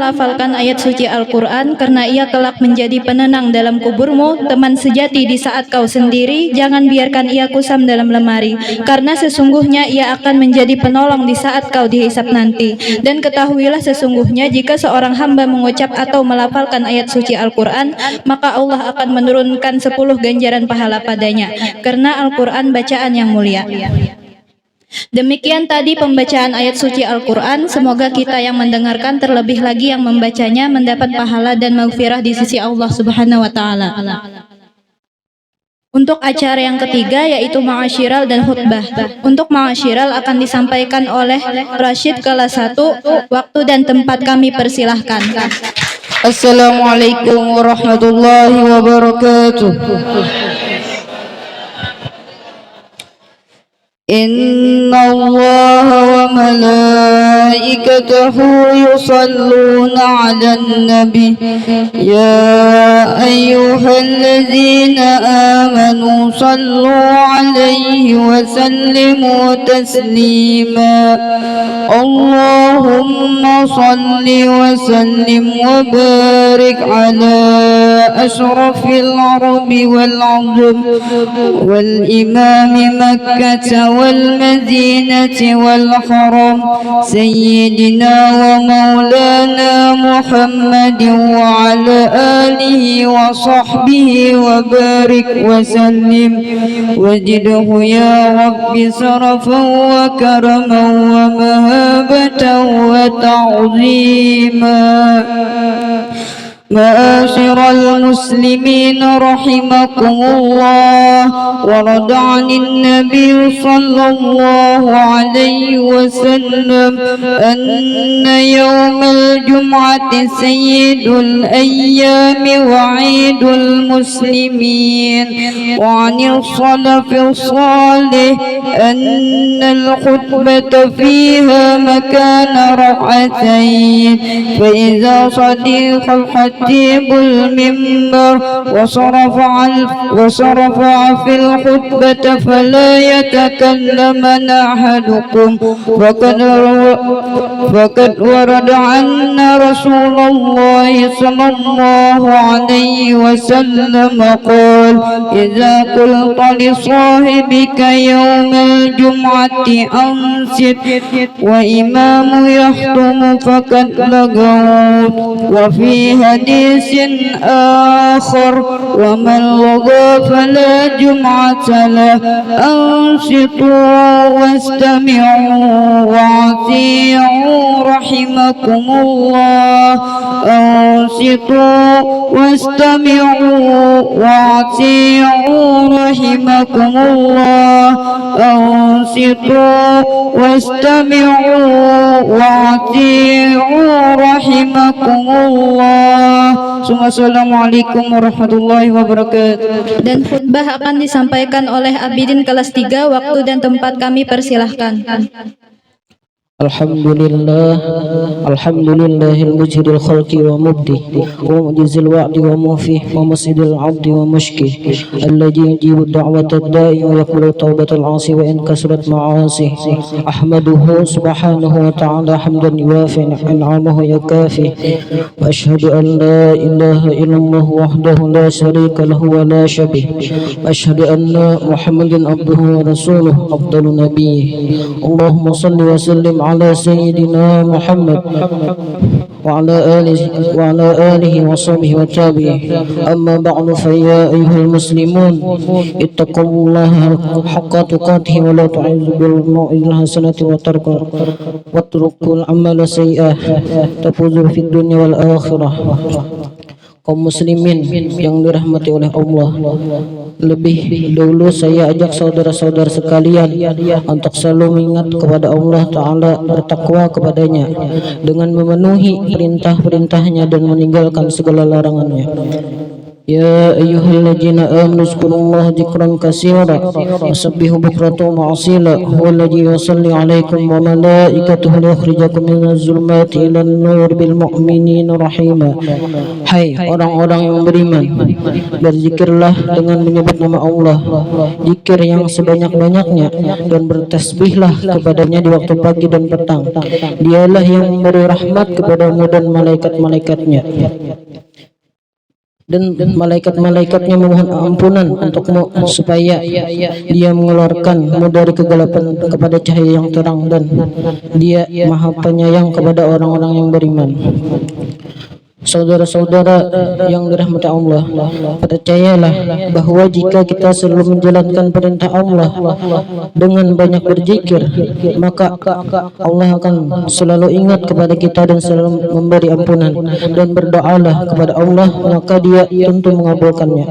melafalkan ayat suci Al-Quran, karena ia kelak menjadi penenang dalam kuburmu, teman sejati di saat kau sendiri. Jangan biarkan ia kusam dalam lemari, karena sesungguhnya ia akan menjadi penolong di saat kau dihisap nanti. Dan ketahuilah sesungguhnya jika seorang hamba mengucap atau melafalkan ayat suci Al-Quran, maka Allah akan menurunkan 10 ganjaran pahala padanya, karena Al-Quran bacaan yang mulia. Demikian tadi pembacaan ayat suci Al-Quran. Semoga kita yang mendengarkan, terlebih lagi yang membacanya, mendapat pahala dan maghfirah di sisi Allah Subhanahu wa Ta'ala. Untuk acara yang ketiga, yaitu ma'asyiral dan khutbah. Untuk ma'asyiral akan disampaikan oleh Rashid kelas 1. Waktu dan tempat kami persilahkan. Assalamualaikum warahmatullahi wabarakatuh. Inna Allah wa malaikatahu yusalluna 'alan nabi ya ayyuhalladzina amanu sallu 'alaihi wa sallimu taslima. Allahumma salli wa sallim wa barik ala ashrafil arabi wal 'ajam wal imami Makkah والمدينة والحرم سيدنا ومولانا محمد وعلى آله وصحبه وبارك وسلم وزده يا رب شرفا وكرما ومهابة وتعظيما. معاشر المسلمين رحمكم الله، ورد عن النبي صلى الله عليه وسلم أن يوم الجمعة سيد الأيام وعيد المسلمين. وعن السلف الصالح أن الخطبة فيها مكان ركعتين، فإذا صديق الخطيب المنبر وصرف في الخطبة فلا يتكلمن أحدكم، فقد ورد عن رسول الله صلى الله عليه وسلم قال: إذا قلت لصاحبك يوم الجمعة أنصت وإمام يخطب فقد لغوت. وفي حديث آخر: ومن لغى فلا جمعة له. أنصتوا واستمعوا وأطيعوا رحمكم الله. أنصتوا واستمعوا وأطيعوا رحمكم الله. أنصتوا واستمعوا وأطيعوا رحمكم الله. Assalamualaikum warahmatullahi wabarakatuh. Dan khutbah akan disampaikan oleh Abidin kelas 3. Waktu dan tempat kami persilahkan. Alhamdulillahil mujidil khalqi wa mubdi wa mujizil wa'di wa mufih wa musidil abdi wa mushki alladhi yujibu da'watad da'i wa yaqbalu tawbatal 'asi wa in kasrat ma'asi. Ahmaduhu subhanahu wa ta'ala hamdan yuwafi ni'amahu yukafi wa ashhadu an la ilaha illallah wahdahu la sharika lahu wa la shabih wa ashhadu anna Muhammadan abduhu wa rasuluhu afdalun nabiyyi. Allahumma salli wa sallim على سيدنا محمد وعلى آله وصحبه وتابعه. أما بعد فيا أيها المسلمون اتقوا الله حق تقاته ولا تعوذوا بالموعظة الحسنة واتركوا العمل سيئا تفوزوا في الدنيا والآخرة. Kaum muslimin yang dirahmati oleh Allah, lebih dulu saya ajak saudara-saudara sekalian untuk selalu mengingat kepada Allah Ta'ala, bertakwa kepadanya dengan memenuhi perintah-perintahnya dan meninggalkan segala larangannya. يا أيها الذين آمنوا اذكروا الله ذكرا كثيرا وسبحوا بكرة وأصيلا هو الذي يصلي عليكم وملائكته ليخرجكم من الظلمات إلى النور بالمؤمنين رحيما. Hai orang-orang yang beriman, berzikirlah dengan menyebut nama Allah, zikir yang sebanyak-banyaknya, dan bertasbihlah kepadanya di waktu pagi dan petang. Dialah yang memberi rahmat kepadamu dan malaikat-malaikatnya, dan malaikat-malaikatnya memohon ampunan untukmu supaya dia mengeluarkanmu dari kegelapan kepada cahaya yang terang, dan dia maha penyayang kepada orang-orang yang beriman. Saudara-saudara yang dirahmati Allah, percayalah bahwa jika kita selalu menjalankan perintah Allah dengan banyak berzikir, maka Allah akan selalu ingat kepada kita dan selalu memberi ampunan. Dan berdoalah kepada Allah, maka Dia tentu mengabulkannya.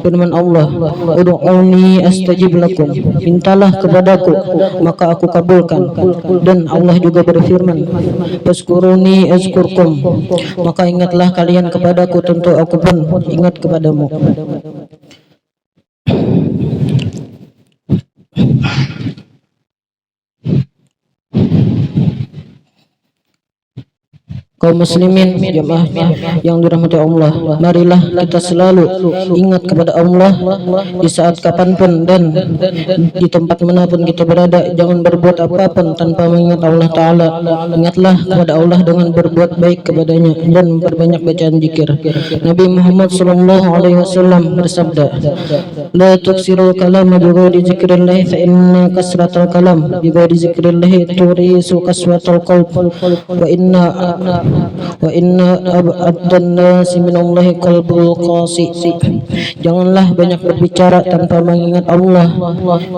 Firman Allah, "Ud'uni astajib lakum." Mintalah kepadaku, maka aku kabulkan. Dan Allah juga berfirman, "Fazkuruni azkurkum." Maka ingatlah kalian kepadaku, tentu aku pun ingat kepadamu. Kaum muslimin jemaah yang dirahmati Allah, marilah kita selalu ingat kepada Allah di saat kapanpun dan di tempat manapun kita berada. Jangan berbuat apapun tanpa mengingat Allah Ta'ala. Ingatlah kepada Allah dengan berbuat baik kepadanya dan memperbanyak bacaan zikir. Nabi Muhammad SAW bersabda, "La tuksiru kalama bighairi zikrillah fa inna kasratal kalam bighairi zikrillah turisu kaswatal qalb wa inna ab'addan nasi minallahi qalbul qasi." Janganlah banyak berbicara tanpa mengingat Allah,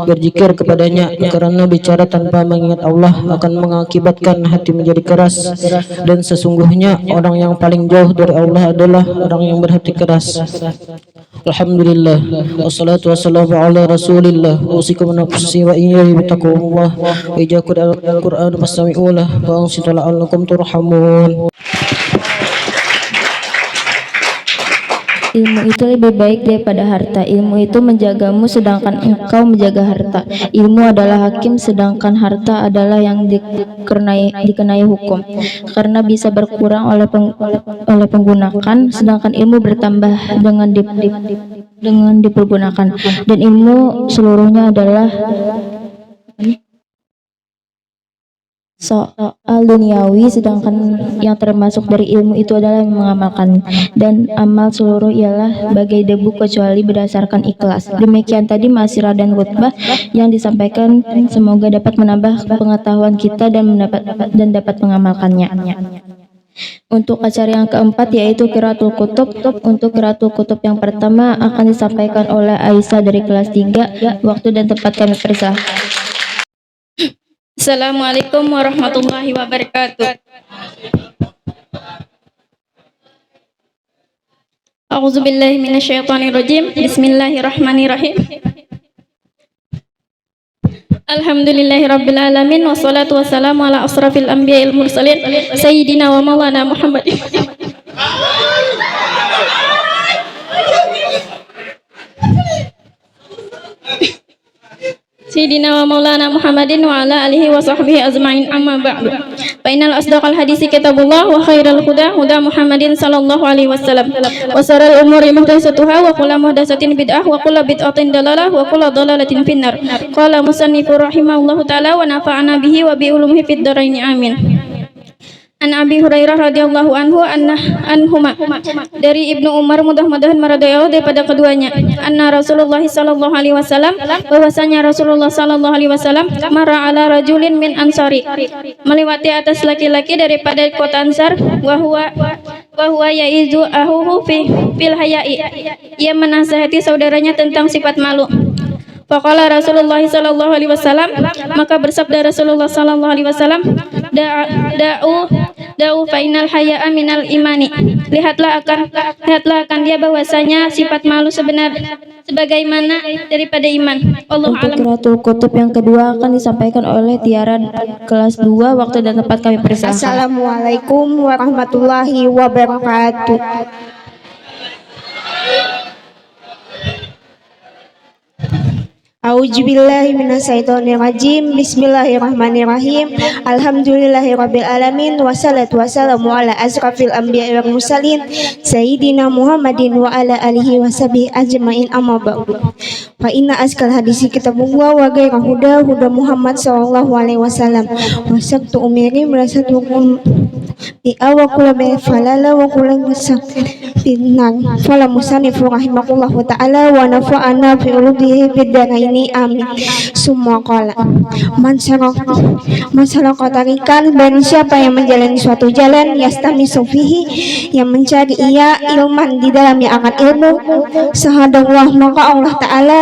berzikir kepadanya, karena bicara tanpa mengingat Allah akan mengakibatkan hati menjadi keras, dan sesungguhnya orang yang paling jauh dari Allah adalah orang yang berhati keras. Alhamdulillah, wassalatu wassalamu ala rasulillah, usikum nafsi wa iyyahi bitaqwallah, wa ijakud al-Qur'an fastami'ulah wa ansitu la'allakum turhamun. Ilmu itu lebih baik daripada harta. Ilmu itu menjagamu sedangkan engkau menjaga harta. Ilmu adalah hakim sedangkan harta adalah yang dikenai hukum, karena bisa berkurang oleh penggunakan, sedangkan ilmu bertambah dengan dipergunakan. Dan ilmu seluruhnya adalah soal duniawi, sedangkan yang termasuk dari ilmu itu adalah mengamalkan, dan amal seluruh ialah bagai debu kecuali berdasarkan ikhlas. Demikian tadi masirat dan khutbah yang disampaikan, semoga dapat menambah pengetahuan kita dan dapat mengamalkannya. Untuk acara yang keempat yaitu qiraatul kutub. Untuk qiraatul kutub yang pertama akan disampaikan oleh Aisyah dari kelas 3. Waktu dan tempat kami persilahkan. Assalamualaikum warahmatullahi wabarakatuh. A'udzubillahi minasyaitonirrajim. Bismillahirrahmanirrahim. Alhamdulillahirabbil alamin, wassalatu wassalamu ala asrafil anbiya'il mursalin sayyidina wa maulana Muhammadin Sayyidina wa maulana Muhammadin wa ala alihi wa sahbihi azma'in, amma ba'du. Fa innal asdaqal hadisi kitabullah wa khairal huda huda Muhammadin sallallahu alaihi wasallam wa saral umuri muhdatsatuha wa kullu muhdatsatin bid'ah wa kullu bid'atin dalalah wa kullu dalalatin finnar. Qala musannifur rahimahullahu taala wa nafa'ana bihi wa bi ulumihi fid dharain amin. An Abi Hurairah radhiyallahu anhuma, dari Ibnu Umar, mudah-mudahan meridai daripada keduanya, anna Rasulullah sallallahu alaihi wasallam, bahwasanya Rasulullah sallallahu alaihi wasallam marra ala rajulin min ansari, melewati atas laki-laki daripada kota Ansar, wa huwa yaizu ahuhu fil haya'i, ia menasihati saudaranya tentang sifat malu. Faqala Rasulullah sallallahu alaihi wasallam, maka bersabda Rasulullah sallallahu alaihi wasallam, da'u fainal haya'a minal imani. Lihatlah akan dia bahwasanya sifat malu sebagaimana daripada iman. Untuk qiraatul kutub yang kedua akan disampaikan oleh Tiara kelas 2. Waktu dan tempat kami persilahkan. Assalamualaikum warahmatullahi wabarakatuh. A'udzubillahi minasyaitonirrajim. Bismillahirrahmanirrahim. Alhamdulillahirabbil alamin wassalatu wassalamu ala asrafil anbiya'i wal mursalin sayyidina Muhammadin wa ala alihi washabihi ajmain amma ba'du. Fa inna askal hadisi kitabullah wa ghairu huda Muhammad sallallahu alaihi wasallam wa sabtu umiri merasatukum bi awakula bi falala wa kulan binan fala musanifu rahimahullahu ta'ala wa nafa'ana fi ulubihi bidaraini amin. Semua qala masyarakat tarikan, dan siapa yang menjalani suatu jalan yastami sufihi, yang mencari ia ilman di dalamnya akan ilmu, sahadallah, maka Allah Ta'ala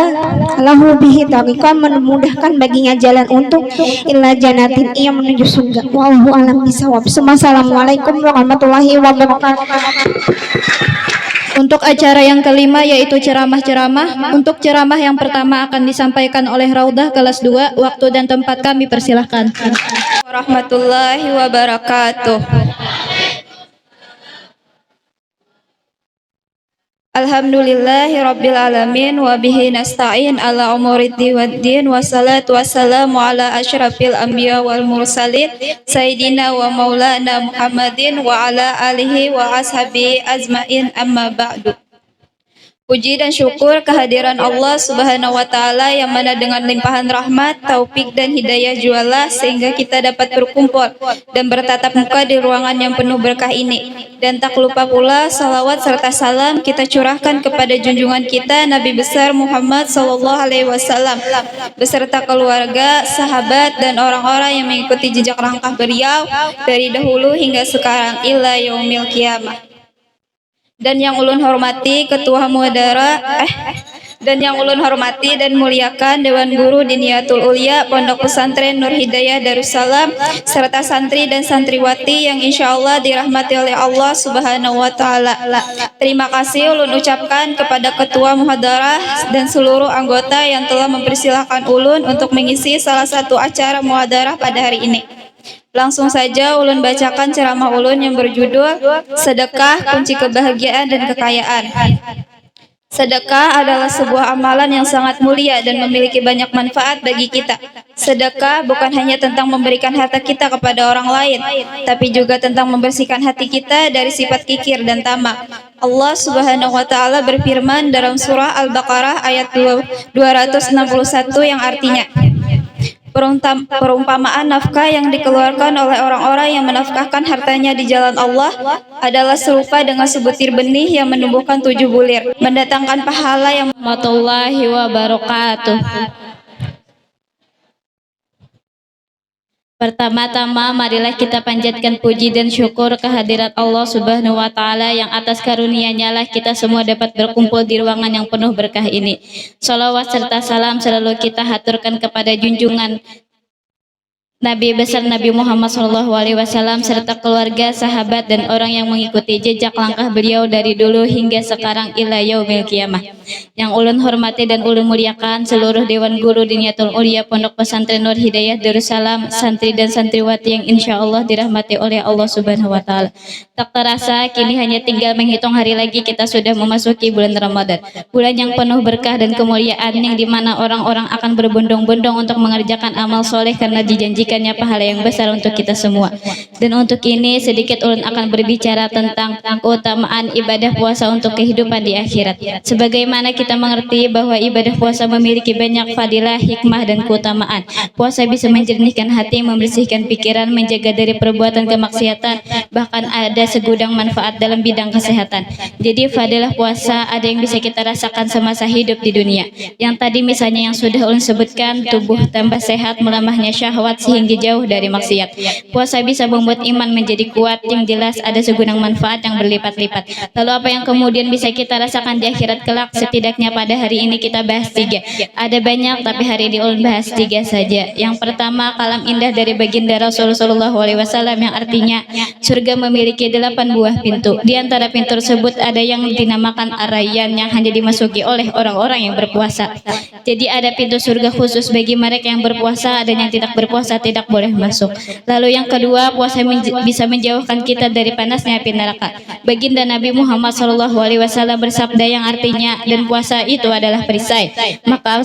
lahu bihi tarikan, memudahkan baginya jalan untuk illa janatin, ia menuju surga. Wallahu alam bisawab. Assalamualaikum warahmatullahi wabarakatuh. Untuk acara yang kelima yaitu ceramah-ceramah. Untuk ceramah yang pertama akan disampaikan oleh Raudah kelas 2. Waktu dan tempat kami persilahkan. Warahmatullahi wabarakatuh. Alhamdulillahi rabbil alamin wa bihi nasta'in ala umuriddin waddin wassalatu wassalamu ala asyrafil anbiya wal mursalin sayyidina wa maulana Muhammadin wa ala alihi wa ashabihi azmain amma ba'du. Puji dan syukur kehadiran Allah Subhanahu wa Ta'ala yang mana dengan limpahan rahmat, taufik dan hidayah jualah sehingga kita dapat berkumpul dan bertatap muka di ruangan yang penuh berkah ini. Dan tak lupa pula salawat serta salam kita curahkan kepada junjungan kita Nabi besar Muhammad sallallahu alaihi wasallam beserta keluarga, sahabat dan orang-orang yang mengikuti jejak langkah beliau dari dahulu hingga sekarang ila yaumil qiyamah. Dan yang ulun hormati Ketua Muadara dan yang ulun hormati dan muliakan Dewan Guru Diniyatul Ulia Pondok Pesantren Nur Hidayah Darussalam serta santri dan santriwati yang insya Allah dirahmati oleh Allah Subhanahu wa Ta'ala. Terima kasih ulun ucapkan kepada Ketua Muhadarah dan seluruh anggota yang telah mempersilahkan ulun untuk mengisi salah satu acara muhadarah pada hari ini. Langsung saja ulun bacakan ceramah ulun yang berjudul Sedekah Kunci Kebahagiaan dan Kekayaan. Sedekah adalah sebuah amalan yang sangat mulia dan memiliki banyak manfaat bagi kita. Sedekah bukan hanya tentang memberikan harta kita kepada orang lain, tapi juga tentang membersihkan hati kita dari sifat kikir dan tamak. Allah Subhanahu wa Ta'ala berfirman dalam surah Al-Baqarah ayat 261 yang artinya, perumpamaan nafkah yang dikeluarkan oleh orang-orang yang menafkahkan hartanya di jalan Allah adalah serupa dengan sebutir benih yang menumbuhkan 7 bulir, mendatangkan pahala yang Warahmatullahi wabarakatuh. Pertama-tama marilah kita panjatkan puji dan syukur kehadirat Allah Subhanahu wa Ta'ala yang atas karunia-Nya lah kita semua dapat berkumpul di ruangan yang penuh berkah ini. Salawat serta salam selalu kita haturkan kepada junjungan Nabi besar Nabi Muhammad SAW serta keluarga, sahabat dan orang yang mengikuti jejak langkah beliau dari dulu hingga sekarang ila yaumil qiyamah. Yang ulun hormati dan ulun muliakan seluruh Dewan Guru Diniyatul Ulia Pondok Pesantren Nur Hidayah Darussalam, santri dan santriwati yang insya Allah dirahmati oleh Allah Subhanahu wa Ta'ala. Tak terasa kini hanya tinggal menghitung hari lagi kita sudah memasuki bulan Ramadan, bulan yang penuh berkah dan kemuliaan yang dimana orang-orang akan berbondong-bondong untuk mengerjakan amal soleh karena dijanjikannya pahala yang besar untuk kita semua. Dan untuk ini sedikit ulun akan berbicara tentang keutamaan ibadah puasa untuk kehidupan di akhirat. Sebagaimana kita mengerti bahwa ibadah puasa memiliki banyak fadilah, hikmah dan keutamaan. Puasa bisa menjernihkan hati, membersihkan pikiran, menjaga dari perbuatan kemaksiatan, bahkan ada segudang manfaat dalam bidang kesehatan. Jadi fadilah puasa ada yang bisa kita rasakan semasa hidup di dunia. Yang tadi misalnya yang sudah ulun sebutkan, tubuh tambah sehat, melemahnya syahwat sehingga jauh dari maksiat. Puasa bisa membuat iman menjadi kuat, yang jelas ada segudang manfaat yang berlipat-lipat. Lalu apa yang kemudian bisa kita rasakan di akhirat kelak? Setidaknya pada hari ini kita bahas 3. Ada banyak tapi hari ini ulun bahas 3 saja. Yang pertama, kalam indah dari baginda Rasulullah SAW yang artinya surga memiliki 8 buah pintu. Di antara pintu tersebut ada yang dinamakan Ar-Rayyan yang hanya dimasuki oleh orang-orang yang berpuasa. Jadi ada pintu surga khusus bagi mereka yang berpuasa, dan yang tidak berpuasa tidak boleh masuk. Lalu yang kedua, puasa bisa menjauhkan kita dari panasnya api neraka. Baginda Nabi Muhammad SAW bersabda yang artinya, dan puasa itu adalah perisai. Maka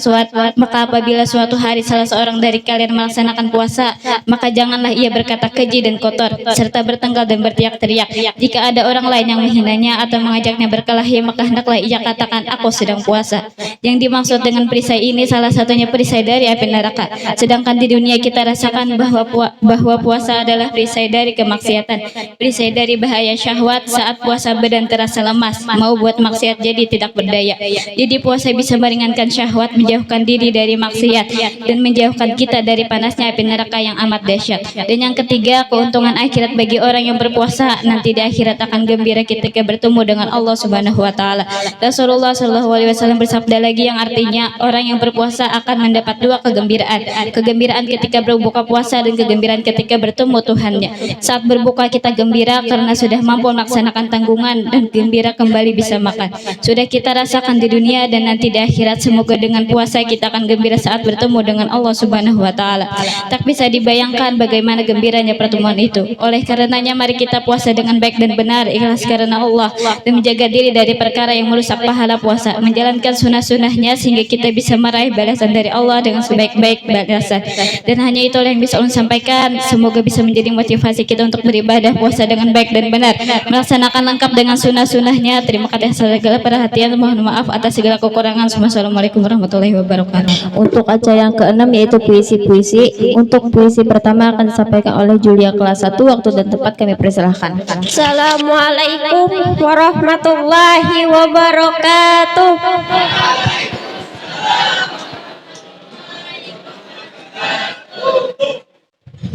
apabila suatu hari salah seorang dari kalian melaksanakan puasa, maka janganlah ia berkata keji dan kotor, serta bertengkar dan berteriak-teriak. Jika ada orang lain yang menghinanya atau mengajaknya berkelahi, maka hendaklah ia katakan, aku sedang puasa. Yang dimaksud dengan perisai ini salah satunya perisai dari api neraka. Sedangkan di dunia kita rasakan bahwa puasa adalah perisai dari kemaksiatan, perisai dari bahaya syahwat. Saat puasa badan terasa lemas, mau buat maksiat jadi tidak berdaya. Jadi puasa bisa meringankan syahwat, menjauhkan diri dari maksiat, dan menjauhkan kita dari panasnya api neraka yang amat dahsyat. Dan yang ketiga, keuntungan akhirat bagi orang yang berpuasa, nanti di akhirat akan gembira ketika bertemu dengan Allah Subhanahu wa taala. Rasulullah SAW bersabda lagi yang artinya, orang yang berpuasa akan mendapat dua kegembiraan. Kegembiraan ketika berbuka puasa dan kegembiraan ketika bertemu Tuhannya. Saat berbuka kita gembira karena sudah mampu melaksanakan tanggungan, dan gembira kembali bisa makan. Sudah kita rasakan di dunia dan nanti di akhirat. Semoga dengan puasa kita akan gembira saat bertemu dengan Allah Subhanahu wa taala. Tak bisa dibayangkan bagaimana gembiranya pertemuan itu. Oleh karenanya mari kita puasa dengan baik dan benar, ikhlas karena Allah, dan menjaga diri dari perkara yang merusak pahala puasa, menjalankan sunnah-sunnahnya sehingga kita bisa meraih balasan dari Allah dengan sebaik-baik balasan. Dan hanya itu yang bisa ulun sampaikan. Semoga bisa menjadi motivasi kita untuk beribadah puasa dengan baik dan benar, melaksanakan lengkap dengan sunnah-sunnahnya. Terima kasih atas segala perhatian, mohon maaf atas segala kekurangan. Wassalamualaikum warahmatullahi wabarakatuh. Untuk acara yang keenam yaitu puisi-puisi. Untuk puisi pertama akan disampaikan oleh Julia kelas 1. Waktu dan tempat kami persilahkan. Assalamualaikum warahmatullahi wabarakatuh.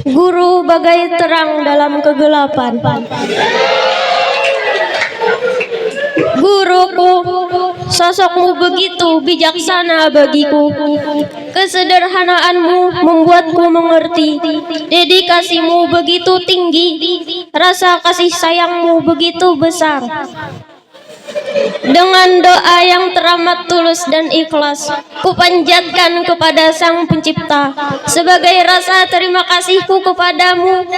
Guru bagai terang dalam kegelapan. Guruku, sosokmu begitu bijaksana bagiku. Kesederhanaanmu membuatku mengerti. Dedikasimu begitu tinggi. Rasa kasih sayangmu begitu besar. Dengan doa yang teramat tulus dan ikhlas, kupanjatkan kepada Sang Pencipta sebagai rasa terima kasihku kepadamu,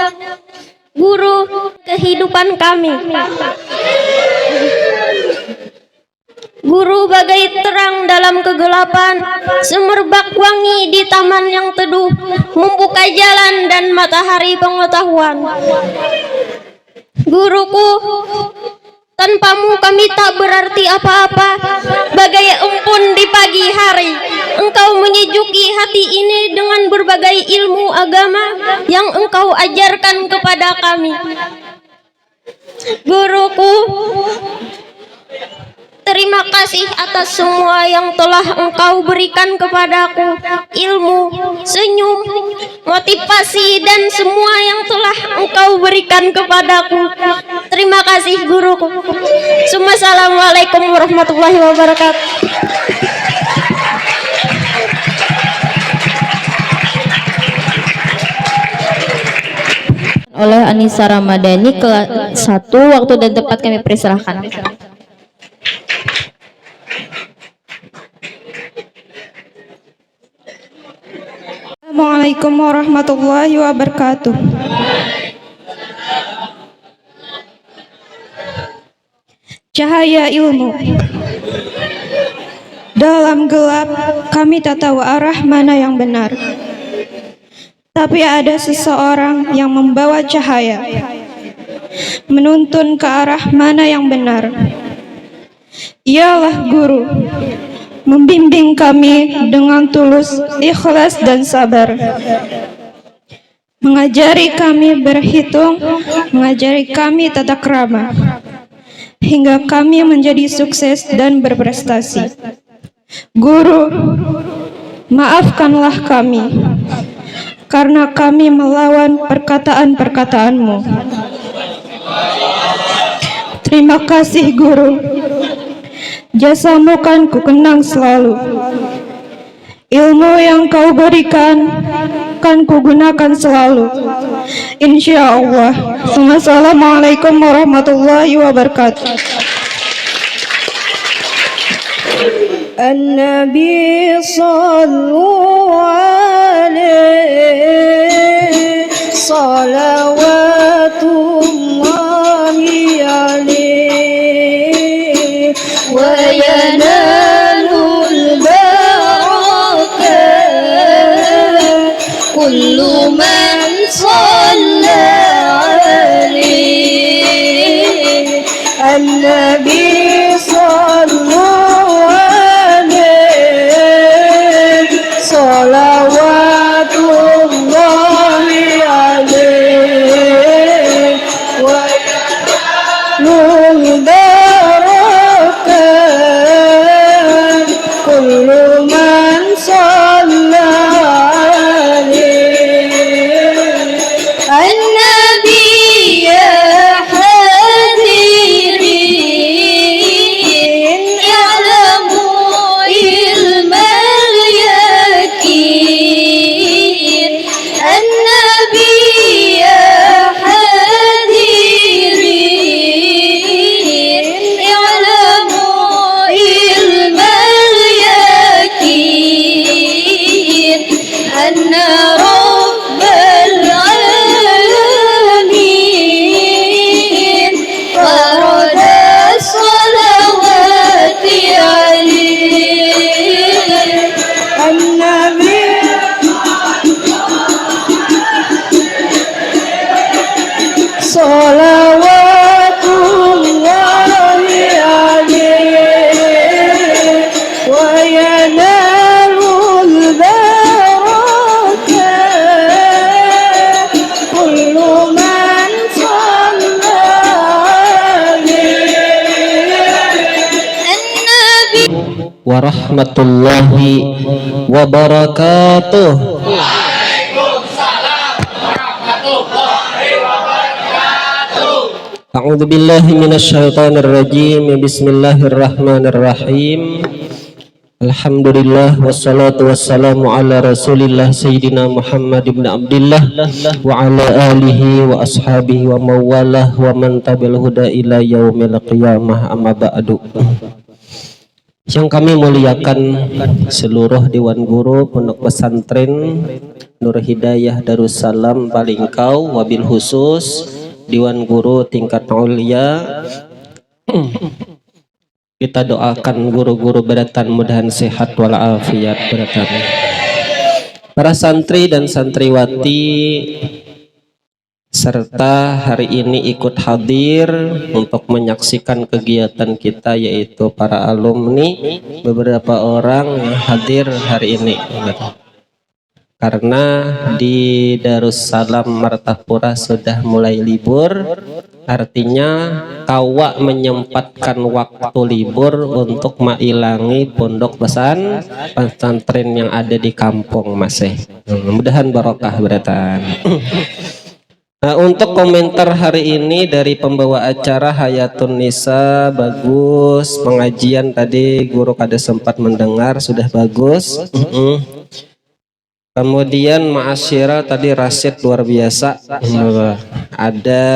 Guru kehidupan kami. Guru bagai terang dalam kegelapan, semerbak wangi di taman yang teduh, membuka jalan dan matahari pengetahuan. Guruku, tanpamu kami tak berarti apa-apa. Bagai embun di pagi hari, engkau menyejuki hati ini dengan berbagai ilmu agama yang engkau ajarkan kepada kami. Guruku, terima kasih atas semua yang telah engkau berikan kepadaku. Ilmu, senyum, motivasi, dan semua yang telah engkau berikan kepadaku. Terima kasih guruku. Assalamualaikum warahmatullahi wabarakatuh. Oleh Anissa Ramadhani kelas 1. Waktu dan tempat kami persilahkan. Assalamualaikum warahmatullahi wabarakatuh. Cahaya ilmu. Dalam gelap kami tak tahu arah mana yang benar. Tapi ada seseorang yang membawa cahaya, menuntun ke arah mana yang benar. Ialah guru, membimbing kami dengan tulus, ikhlas dan sabar. Mengajari kami berhitung, mengajari kami tata krama, hingga kami menjadi sukses dan berprestasi. Guru, maafkanlah kami, karena kami melawan perkataan-perkataanmu. Terima kasih Guru, jasamu kan ku kenang selalu. Ilmu yang kau berikan kan ku gunakan selalu, insya Allah. Wassalamualaikum warahmatullahi wabarakatuh. An-Nabi sallu alaihi صلوات الله عليه وينال البركة كل من صلى عليه النبي صلوا عليه صلوات الله عليه وينال البركة كل من صلى عليه النبي يا حاضرين اعلموا علم اليقين النبي يا حاضرين اعلموا علم اليقين أن رب العالمين فرض الصلوات عليه النبي صلوات الله عليه وينال البركة كل من صلى عليه warahmatullahi wabarakatuh. A'udzu billahi minasyaitonir rajim. Bismillahirrahmanirrahim. Alhamdulillah wassalatu wassalamu ala Rasulillah Sayyidina Muhammad ibn Abdullah wa ala alihi wa ashabihi wa mawalah wa man tabi'al huda ila yaumil qiyamah, amma ba'du. Yang kami muliakan seluruh Dewan Guru Pondok Pesantren Nur Hidayah Darussalam Palingkau, wabil khusus Dewan Guru tingkat ulia. Kita doakan guru-guru beratan mudahan sehat walafiat beratan. Para santri dan santriwati serta hari ini ikut hadir untuk menyaksikan kegiatan kita, yaitu para alumni, beberapa orang yang hadir hari ini. Karena di Darussalam Martapura sudah mulai libur, artinya kawa menyempatkan waktu libur untuk mailangi pondok pesantren yang ada di kampung masih. Mudah-mudahan barokah beratan. Nah, untuk komentar hari ini dari pembawa acara Hayatun Nisa, bagus. Pengajian tadi guru kada sempat mendengar, sudah bagus. Kemudian Ma'asyira tadi Rasid luar biasa. Ada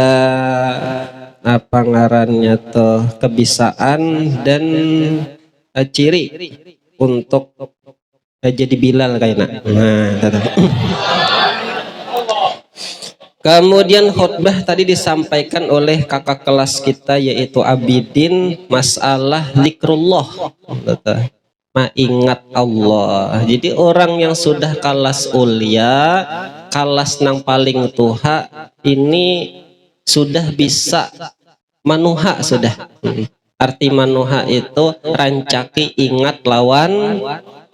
apa ngarannya tuh, kebisaan dan ciri untuk jadi Bilal kayaknya. Nah, kemudian khutbah tadi disampaikan oleh kakak kelas kita, yaitu Abidin, masalah zikrullah, ingat Allah. Jadi orang yang sudah kalas ulia, kalas nang paling tuha, ini sudah bisa manuha sudah. Arti manuha itu rancaki ingat lawan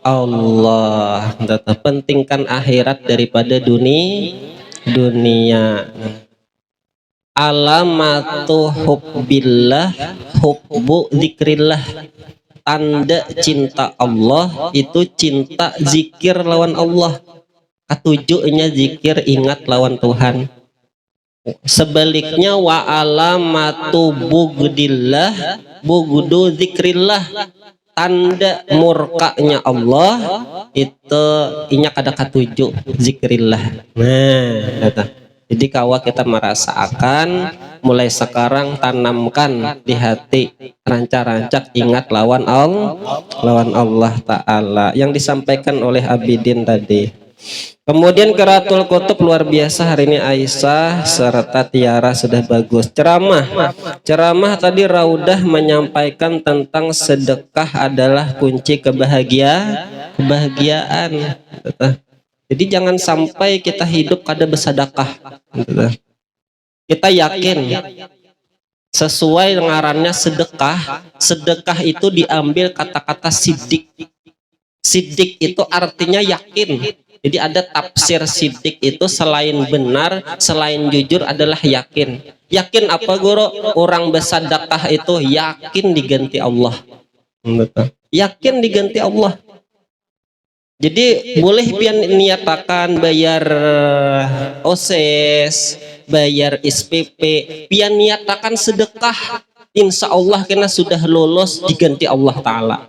Allah. Pentingkan akhirat daripada dunia. Alamatu hubbillah hubbu zikrillah. Tanda cinta Allah itu cinta zikir lawan Allah. Ketujuhnya zikir ingat lawan Tuhan. Sebaliknya wa alamatu bugdillah bugdu zikrillah. Tanda murkanya Allah itu inyak ada ketujuh zikrillah. Nah, jadi kawa kita merasakan mulai sekarang tanamkan di hati rancak-rancak ingat lawan Allah Ta'ala yang disampaikan oleh Abidin tadi. Kemudian Qiraatul Kutub luar biasa hari ini Aisyah serta Tiara sudah bagus. Ceramah tadi Raudah menyampaikan tentang sedekah adalah kunci kebahagiaan. Jadi jangan sampai kita hidup kada bersedekah. Kita yakin sesuai ngarannya sedekah. Sedekah itu diambil kata-kata sidik. Sidik itu artinya yakin. Jadi ada tafsir sidik itu selain benar, selain jujur adalah yakin. Yakin apa guru? Orang bersedekah itu yakin diganti Allah. Yakin diganti Allah. Jadi boleh pian niatakan bayar OSES, bayar SPP, pian niatakan sedekah. Insya Allah kena sudah lolos diganti Allah Ta'ala.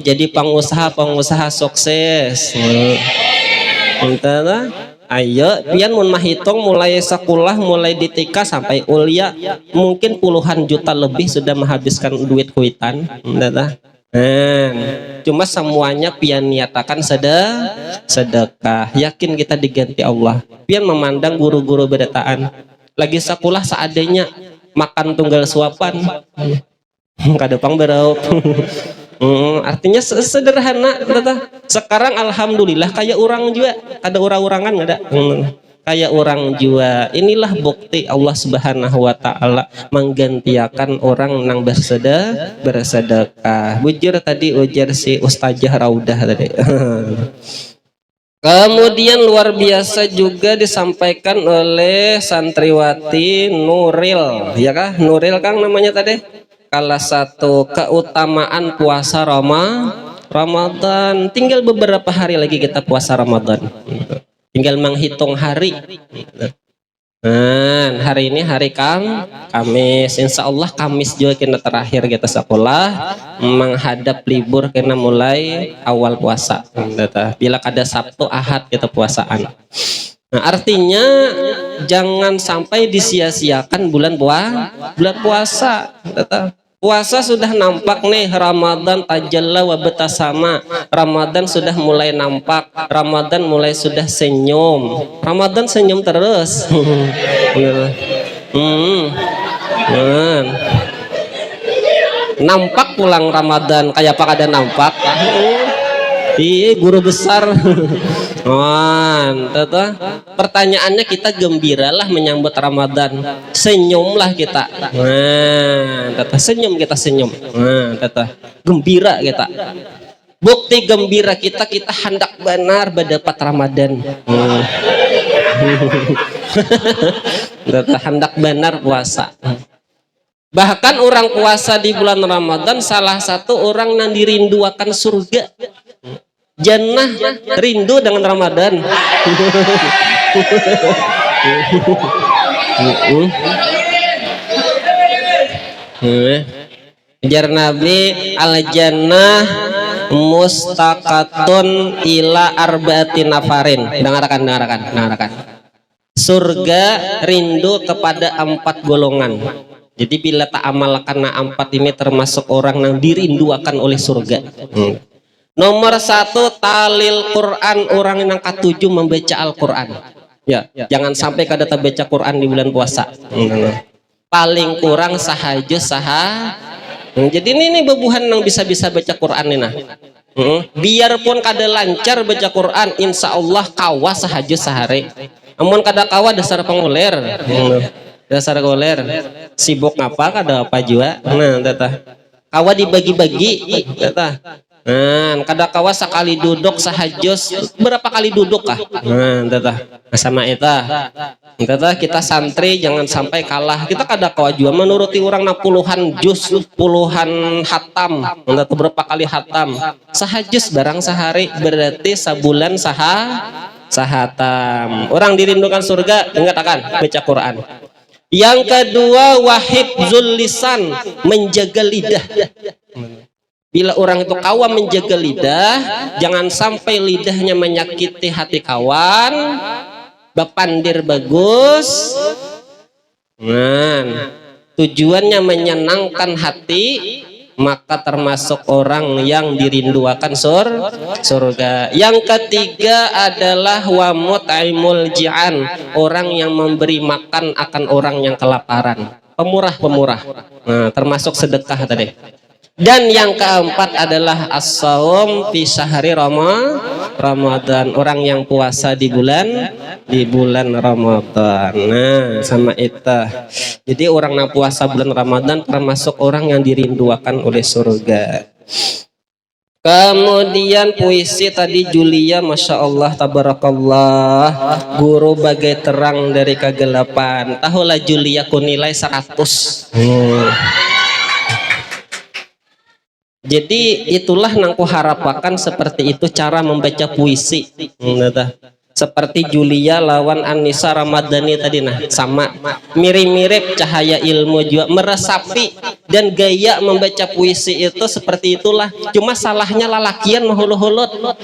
Jadi pengusaha sukses. Ayo, pian mun mahitung mulai sekolah, mulai ditika sampai ulia, mungkin puluhan juta lebih sudah menghabiskan duit kuitan. Cuma semuanya pian niatakan sedekah. Yakin kita diganti Allah. Pian memandang guru-guru berdataan lagi sekolah seadanya, makan tunggal suapan. Kadepang berau. Artinya sederhana. Sekarang alhamdulillah kayak orang juga, ada orang-orangan ada. Kayak orang jua. Inilah bukti Allah Subhanahu wa taala menggantikan orang nang bersedekah. Bujur tadi ujar si Ustazah Raudah tadi. Kemudian luar biasa juga disampaikan oleh santriwati Nuril, ya kah? Nuril Kang namanya tadi. Salah satu keutamaan puasa Ramadan. Tinggal beberapa hari lagi kita puasa Ramadan. Tinggal menghitung hari. Hari ini hari Kamis. Insya Allah Kamis juga kita terakhir kita sekolah menghadap libur karena mulai awal puasa. Bila ada Sabtu Ahad kita puasaan. Artinya jangan sampai disia-siakan bulan puasa. Puasa sudah nampak nih, Ramadan tajalla wa betasama. Ramadan sudah mulai nampak, Ramadan mulai sudah senyum. Ramadan senyum terus. Nampak pulang Ramadan kayak apa kada nampak? Iya, guru besar. Pertanyaannya kita gembiralah menyambut Ramadan. Senyumlah kita. Senyum kita senyum. Gembira kita. Bukti gembira kita hendak benar berdapat Ramadan. Hendak benar puasa. Bahkan orang puasa di bulan Ramadan salah satu orang yang dirinduakan surga. Jannah rindu dengan Ramadan. Jar Nabi al jannah mustaqatun ila arba'ati nafarin. Dengarkan. Surga rindu kepada 4 golongan. Jadi bila tak amalkan 4 ini termasuk orang yang dirinduakan oleh surga. Nomor 1 talil Quran, orang yang ketujuh membaca Al-Quran. Ya, jangan sampai kada baca Quran di bulan puasa. Paling kurang sahajus. Jadi ini bebuhan yang bisa baca Quran ini nah. Biarpun kada lancar baca Quran, insya Allah kawa sahajus sehari. Amun kada kawa dasar penguler. Dasar goler. Sibuk ngapa kada apa juga. Kawa dibagi-bagi. Kada kawa sekali duduk sahajus berapa kali duduk kah? Sama eta. Kita santri jangan sampai kalah. Kita kada kawa juga menuruti orang na puluhan juz, puluhan hatam. Berapa kali hatam? Sahajus barang sehari berarti sebulan sahatam. Orang dirindukan surga mengatakan baca Quran. Yang kedua wahibzul lisan, menjaga lidah. Bila orang itu kawan menjaga lidah, jangan sampai lidahnya menyakiti hati kawan, bapandir bagus. Tujuannya menyenangkan hati maka termasuk orang yang dirinduakan surga. Yang ketiga adalah wa mut'imul ji'an, orang yang memberi makan akan orang yang kelaparan, pemurah. Nah, termasuk sedekah tadi. Dan yang keempat adalah as-shaum fi syahri Ramadan, orang yang puasa di bulan Ramadan. Nah, sama itu. Jadi orang yang puasa bulan Ramadan termasuk orang yang dirinduakan oleh surga. Kemudian puisi tadi Julia, masya Allah, tabarakallah, guru bagai terang dari kegelapan. Tahulah Julia ku nilai 100. Jadi itulah nangku harapakan seperti itu cara membaca puisi. Seperti Julia lawan Anissa Ramadhani tadi, nah sama mirip-mirip cahaya ilmu juga meresapi, dan gaya membaca puisi itu seperti itulah. Cuma salahnya lalakian mahulu-hulut.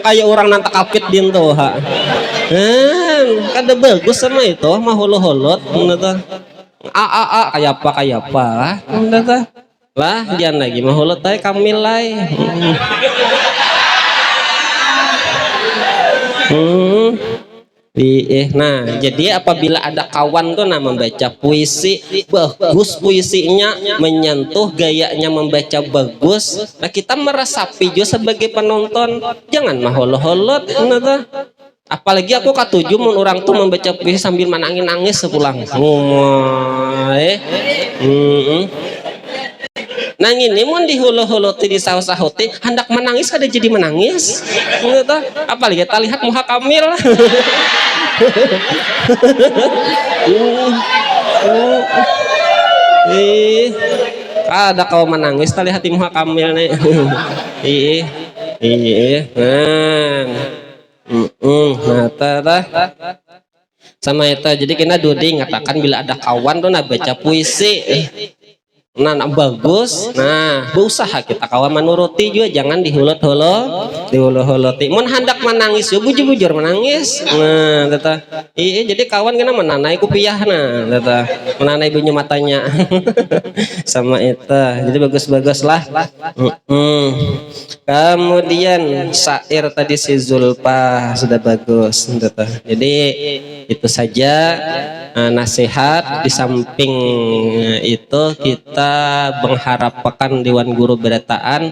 Kayak orang nantak kapit dinto ha. Kada bagus sama itu mahulu-hulut. Kayak apa lah dian lagi mahulot tay kamil lay. Nah, jadi apabila ada kawan tuh nah membaca puisi bagus, puisinya menyentuh, gayanya membaca bagus, nah kita meresapi juga sebagai penonton, jangan maholo-holot. Apalagi aku katuju mun orang tuh membaca puisi sambil menangis sepulang. Nah ini mun dihulu-huluti di sahut-sahuti hendak menangis kada jadi menangis. Apalagi kita lihat muka Kamil. Ada kau menangis kita lihat di muka Kamil nih. Sama itu jadi kita duding ngatakan bila ada kawan tuh nak baca puisi nah bagus, nah berusaha kita kawan menuruti juga, jangan dihulu-huluti. Mun hendak menangis yo bujur-bujur menangis. Nah jadi kawan kena menanai kupiah nah menanai bunyi matanya. Sama itu jadi bagus-bagus lah. Kemudian syair tadi si Zulpa sudah bagus. Jadi itu saja nasihat. Di samping itu kita mengharapkan Dewan Guru Berataan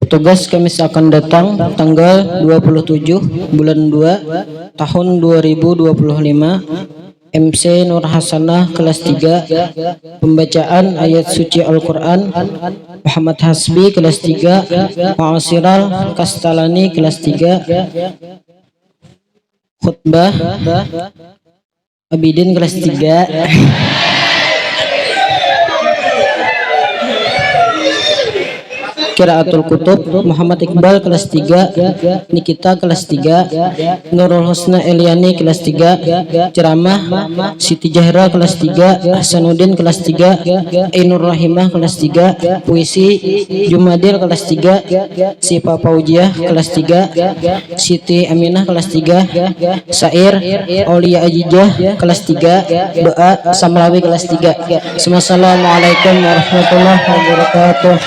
Petugas Kamis akan datang tanggal 27 bulan 2 tahun 2025. MC Nur Hasanah kelas 3, pembacaan ayat suci Al-Quran. Muhammad Hasbi kelas 3, Ma'asiral Kastalani kelas 3, khutbah Abidin kelas 3. Qiraatul Kutub Muhammad Iqbal kelas 3, Nikita kelas 3, Nurul Husna Eliani kelas 3, ceramah Siti Jahra kelas 3, Hasanuddin kelas 3, Ainur Rahimah kelas 3, puisi Jumadil kelas 3, Sipa Paujiah kelas 3, Siti Aminah kelas 3, Syair Aulia Ajijah kelas 3, doa Samlawi kelas 3. Assalamualaikum warahmatullahi wabarakatuh.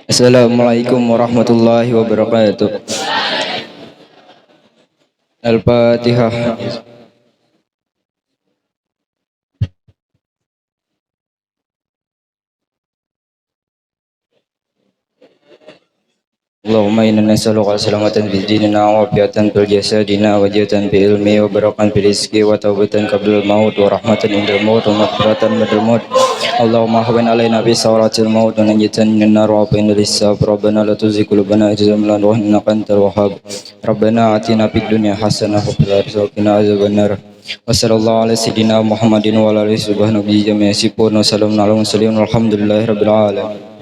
Assalamualaikum warahmatullahi wabarakatuh. Al-Fatihah. Allahumma inna nas'aluka salamatan fi dinina wa afiatan fil jasadina wa jatan fi ilmi wa barakan fi rizqi wa taubatan qabla al-maut wa rahmatan indal maut wa maghfiratan ba'dal maut. Allahumma hawwin alaina bi sawratil maut wa najatan minan nar wa qina lis-sab. Rabbana la tuzigh qulubana idh hadaytana wa hab lana innaka antal wahhab. Rabbana atina fid dunya hasanah wa fil akhirati hasanah wa qina adzabannar. Wa sallallahu ala sayyidina Muhammadin wa ala alihi subhanahu wa jami'i sifun wa salamun ala mursalin walhamdulillahirabbil alamin.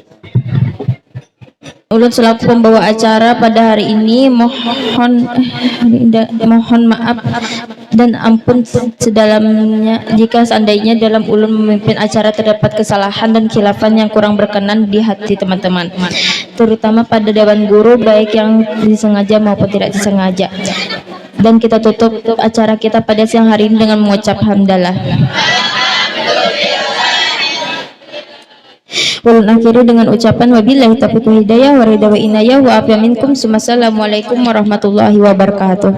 Ulun selaku pembawa acara pada hari ini mohon maaf dan ampun sedalamnya jika seandainya dalam ulun memimpin acara terdapat kesalahan dan khilafan yang kurang berkenan di hati teman-teman, terutama pada Dewan Guru baik yang disengaja maupun tidak disengaja. Dan kita tutup acara kita pada siang hari ini dengan mengucap hamdalah. Walun akhiru dengan ucapan wabillahi taufiq wal hidayah wa ridha wa inayah wa afiya minkum. Assalamualaikum warahmatullahi wabarakatuh.